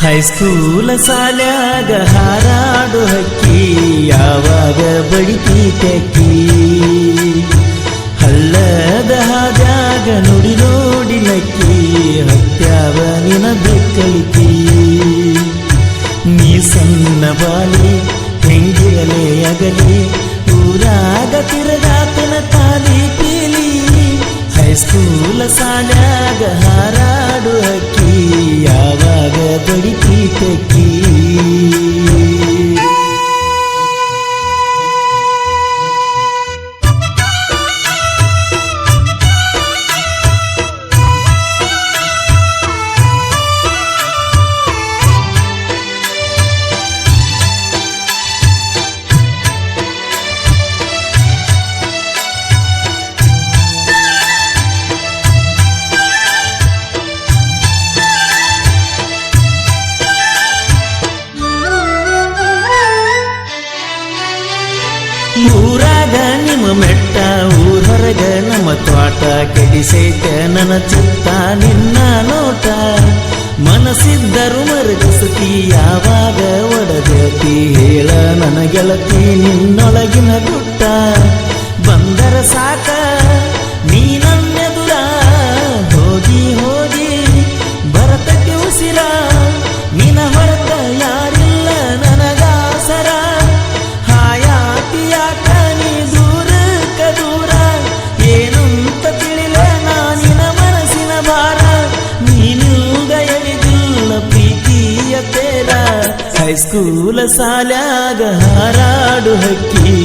ಹೈಸ್ಕೂಲ ಸಾಲ್ಯಾಗ ಹಾರಾಡು ಹಕ್ಕಿ ಯಾವಾಗ ಬಡಿತಿ ತೆಕ್ಕಿ ಹಳ್ಳದ ಹಾದ್ಯಾಗ ನುಡಿ ನೋಡಿ ನಕ್ಕಿ ಹತ್ಯಾವ ನಿನ ಬೆಕ್ಕಳಿತಿ ನೀ ಸಣ್ಣ ಬಾಲಿ ಹೆಂಗಿರಲೇ ಅಗಲಿ ಊರಾಗ ತಿರುಗಾತನ ತಾಲಿ ಪೀಲಿ ಹೈಸ್ಕೂಲ ಸಾಲ್ಯಾಗ ಹಾರಾಡು ಹಕ್ಕಿ ಯಾವಾಗ ಬಡಿತಿ ತೆಕ್ಕಿ ಊರಾಗ ನಿಮ್ಮ ಮೆಟ್ಟ ಊರ್ ಹೊರಗ ನಮ್ಮ ತ್ವಾಟ ಕೆಡಿಸೈತ ನನ್ನ ಚಿತ್ತ ನಿನ್ನ ನೋಟ ಮನಸ್ಸಿದ್ದರು ಮರುಗಿಸತಿ ಯಾವಾಗ ಒಡಗತಿ ಹೇಳ ನನ್ನ ಗೆಳತಿ ನಿನ್ನೊಳಗಿನ ಗುಟ್ಟ ಬಂದರ ಸಾಕ ನೀ ನನ್ನೆದುರ ಹೋಗಿ ಹೋಗಿ ಬರತಕ್ಕೆ ಉಸಿರ ನಿನ ಹೊರತ ಯಾರಿಲ್ಲ ನನಗಾಸರ ಹಾಯಾತಿಯಾಕ ನೀ ದೂರಕ್ಕ ದೂರ ಏನಂತ ತಿಳಿಲ ನಾನಿನ ಮನಸ್ಸಿನ ಭಾರ ನೀನೂಗ ಎಳಿದಿಲ್ಲ ಪ್ರೀತಿಯ ತೇರ ಹೈಸ್ಕೂಲ ಸಾಲ್ಯಾಗ ಹಾರಾಡು ಹಕ್ಕಿ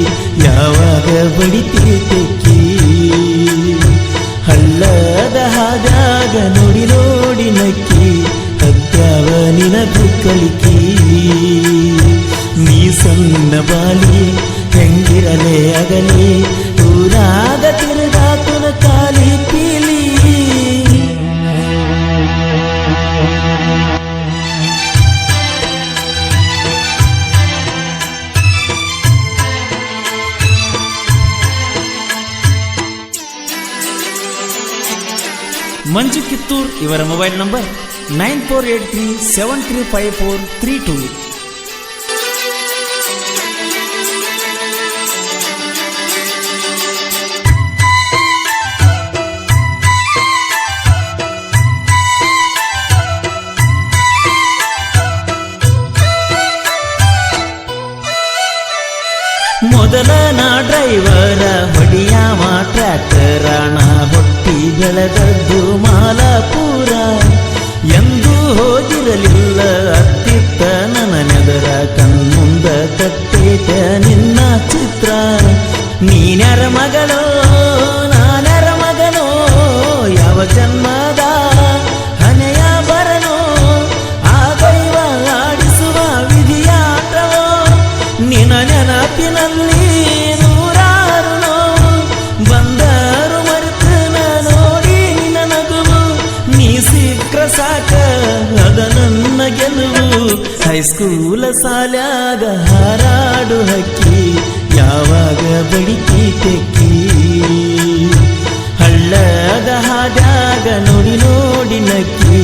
ಯಾವಾಗ ಬಡಿತಿ ತೆಕ್ಕಿ ಹಳ್ಳದ ಹಾದ್ಯಾಗ ನೋಡಿ ನೋಡಿ ನಕ್ಕಿ ಹತ್ಯಾವ ನಿನ ಬೆಕ್ಕಳಿಕಿ ನೀ ಸಣ್ಣ ಬಾಲಿ ಹೆಂಗಿರಲೇ ಅಗಲಿ ಊರಾಗ ತಿರುಗಾತನ ಕಾಲಿ ಪೀಲಿ ಮಂಜು ಕಿತ್ತೂರ್ ಇವರ ಮೊಬೈಲ್ ನಂಬರ್ 9483735432. ಮೊದಲ ನಾ ಡ್ರೈವರ ಹೊಡಿಯಾವ ಟ್ರ್ಯಾಕ್ಟರ ನಾ ಹೊಟ್ಟಿ ಬೆಳೆದದ್ದು ಮಾಲಾಪುರ ಎಂದೂ ಹೋಗಿರಲಿಲ್ಲ ಅತ್ತಿತ್ತ ನನ್ನ ನೆದರ ಕಣ್ಮುಂದ ಕಟ್ಟೇತ ನಿನ್ನ ಚಿತ್ರ ನೀನ್ಯಾರ ಮಗಳೋ ನಾನ್ಯಾರ ಮಗನೋ ಯಾವ ಜನ್ಮದ ಹನೆಯ ಬರನೋ ಆ ದೈವ ಆಡಿಸುವ ವಿಧಿಯಾಟವೋ ನಿನ ನೆನಪಿನಲ್ಲಿ ನೂರಾರು ನೋವು ಬಂದರು ಮರೆತನ ನೋಡಿ ನಿನ್ನ ನಗುವು ನೀ ಸಿಕ್ರ ಸಾಕ ಅದ ನನ್ನ ಗೆಲುವು ಹೈಸ್ಕೂಲ ಸಾಲ್ಯಾಗ ಹಾರಾಡು ಹಕ್ಕಿ ಯಾವಾಗ ಬಡಿತಿ ತೆಕ್ಕಿ ಹಳ್ಳದ ಹಾದ್ಯಾಗ ನೋಡಿ ನೋಡಿ ನಕ್ಕಿ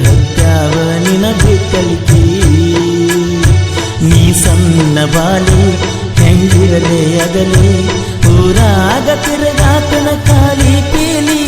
ಹತ್ಯಾವ ನಿನ ಬೆಕ್ಕಳಿಕಿ ನೀ ಸಣ್ಣ ಬಾಲಿ ಹೆಂಗಿರಲೇ ಅಗಲಿ ಊರಾಗ ತಿರುಗಾತನ ಕಾಲಿ ಪೀಲಿ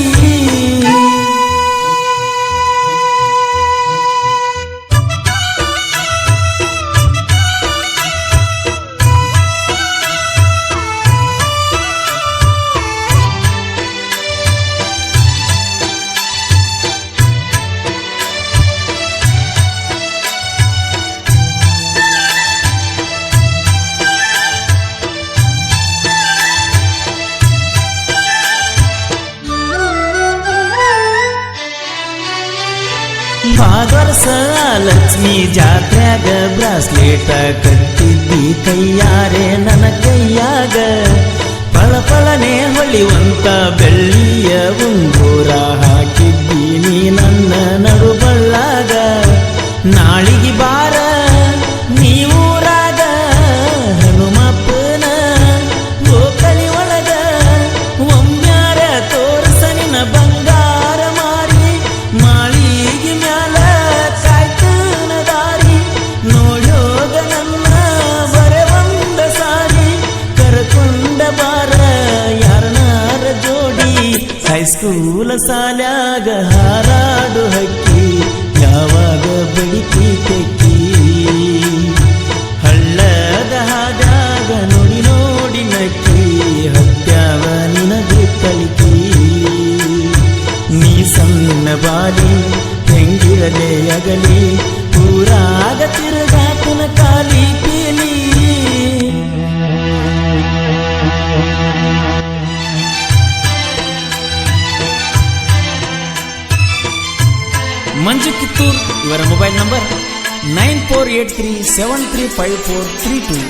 ವರ್ಷ ಲಕ್ಷ್ಮೀ ಜಾತ್ರ್ಯಾಗ ಬ್ರಾಸ್ಲೇಟ ಕಟ್ಟಿದ್ದಿ ಕೈಯಾರೆ ನನ್ನ ಕೈಯಾಗ ಪಳಪಳನೆ ಹೊಳಿವಂತ ಬೆಳ್ಳಿಯ ಉಂಗುರ ಹಾಕಿದ್ದಿ ನೀ ನನ್ನ ನಡುಬಳ್ಳಾಗ ನಾಳಿಗೆ ಬಾರ ನೀವೂರಾಗ ಹನುಮಪ್ಪನ ಗೋಕಳಿ ಒಳಗ ಒಮ್ಮ್ಯಾರ ತೋರ್ಸನಿನ ಬಂಗಾರ ಮಾರಿ ಮಾಳಿಗೆ ಮ್ಯಾಲ ಕಾಯ್ತನ ದಾರಿ ಸಾಲ್ಯಾಗ ಹಾರಾಡು ಹಕ್ಕಿ ಯಾವಾಗ ಬಡಿತಿ ತೆಕ್ಕಿ ಹಳ್ಳದ ಹಾದ್ಯಾಗ ನೋಡಿ ನೋಡಿ ನಕ್ಕಿ ಹತ್ಯಾವ ನಿನಗೆ ಕಲಿಕಿ ನೀ ಸಣ್ಣ ಬಾಲಿ ಹೆಂಗಿರಲೇ ಅಗಲಿ ಊರಾಗ ತಿರುಗಾತನ ಕಾಲಿ ಪೀಲಿ ಮಂಜು ಕಿತ್ತೂರ್ ಇವರ ಮೊಬೈಲ್ ನಂಬರ್ 9483735432.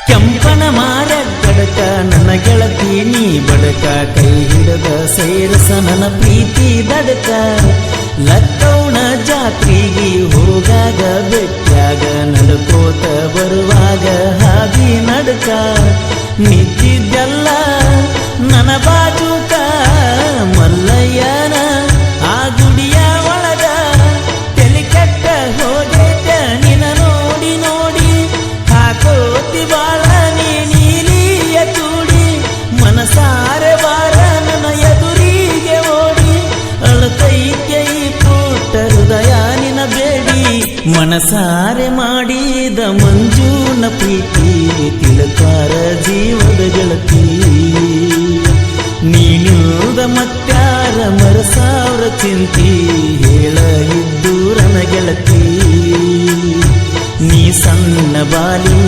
ಕೆಂಪನ ಮಾರ ಗಡಕ ನನ್ನ ಗೆಳತಿ ನೀ ಬಡಕ ಕೈ ಹಿಡದ ಸೇರಸ ನನ್ನ ಪ್ರೀತಿ ದಡಕ ಲಕ್ಕೌಣ ಜಾತ್ರೆಗೆ ಹೋಗಾಗ ಬೆಟ್ಟಾಗ ನಡ್ಕೋತ ಬರುವಾಗ ಹಾದಿ ನಡಕ ನಿಂತಿದ್ದೆಲ್ಲ ನನ್ನ ಬಾಜುಕ ಮಲ್ಲಯ್ಯನ ಆ ಗುಡಿಯ ಒಳಗ ತಲೆ ಕೆಟ್ಟ ಹೋಗೈತ ನಿನ್ನ ನೋಡಿ ನೋಡಿ ಹಾಕೋತಿ ಬಾಳ ನೀಲಿಯ ಚೂಡಿ ಮನಸಾರೆ ಬಾರ ನನ್ನ ಎದುರಿಗೆ ಓಡಿ ಅಳತೈತ್ಯ ಈ ಪುಟ್ಟ ಹೃದಯ ನಿನ ಬೇಡಿ ಮನಸಾರೆ ಮಾಡಿದ ಮಂಜೂನ ಪ್ರೀತಿ ತಿಳಕಾರ ಜೀವದ ಗೆಳತಿ ನೀನುದ ಮತ್ಯಾರ ಮರಸಾವ್ರ ಚಿಂತಿ ಹೇಳ ಇದ್ದೂರನ ಗೆಳತಿ ನೀ ಸಣ್ಣ ಬಾಲಿ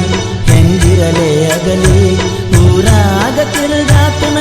ಹೆಂಗಿರಲೇ ಅಗಲಿ ಊರಾಗ ತಿರುಗಾತನ